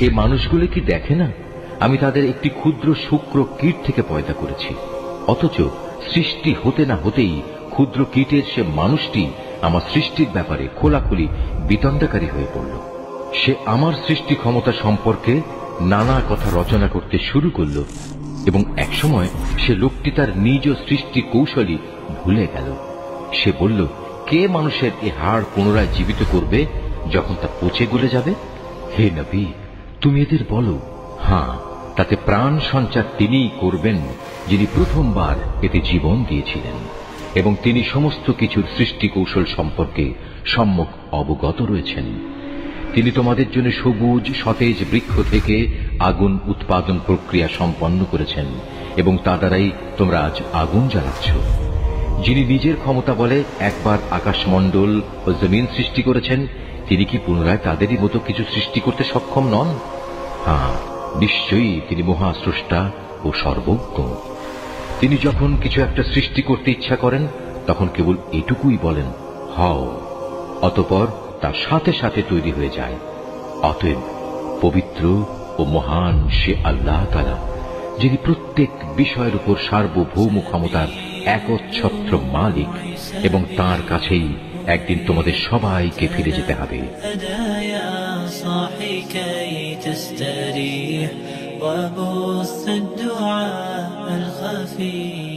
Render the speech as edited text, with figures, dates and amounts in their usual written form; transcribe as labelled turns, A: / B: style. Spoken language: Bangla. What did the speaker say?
A: এ মানুষগুলো কি দেখে না আমি তাদের একটি ক্ষুদ্র শুক্র কীট থেকে পয়দা করেছি, অথচ সৃষ্টি হতে না হতেই ক্ষুদ্র কীটের সে মানুষটি আমার সৃষ্টির ব্যাপারে খোলাখুলি বিতণ্ডাকারী হয়ে পড়ল। সে আমার সৃষ্টি ক্ষমতা সম্পর্কে নানা কথা রচনা করতে শুরু করল এবং একসময় সে লোকটি তার নিজ সৃষ্টি কৌশলী ভুলে গেল। সে বলল, কে মানুষের এ হাড় পুনরায় জীবিত করবে যখন তা পচে গলে যাবে? হে নবী, তুমি এদের বলো, হ্যাঁ, তাতে প্রাণ সঞ্চার তিনিই করবেন যিনি প্রথমবার এতে জীবন দিয়েছিলেন এবং তিনি সমস্ত কিছুর সৃষ্টি কৌশল সম্পর্কে সম্যক অবগত রয়েছেন। তিনি তোমাদের জন্য সবুজ সতেজ বৃক্ষ থেকে আগুন উৎপাদন প্রক্রিয়া সম্পন্ন করেছেন এবং তা দ্বারাই তোমরা আজ আগুন জ্বালাচ্ছ। যিনি নিজের ক্ষমতা বলে একবার আকাশমণ্ডল ও জমিন সৃষ্টি করেছেন, তিনি কি পুনরায় তাদেরই মতো কিছু সৃষ্টি করতে সক্ষম নন? হ্যাঁ, নিশ্চয়ই তিনি মহাস্রষ্টা ও সর্বজ্ঞ। তিনি যখন কিছু একটা সৃষ্টি করতে ইচ্ছা করেন তখন কেবল এটুকুই বলেন, হও, অতঃপর তার সাথে সাথে তৈরি হয়ে যায়। অতএব পবিত্র ও মহান সে আল্লাহ তাআলা, যিনি প্রত্যেক বিষয়ের উপর সার্বভৌম ক্ষমতার একচ্ছত্র মালিক, এবং তার কাছেই একদিন তোমাদের সবাইকে ফিরে যেতে হবে।
B: وبث الدعاء الخفي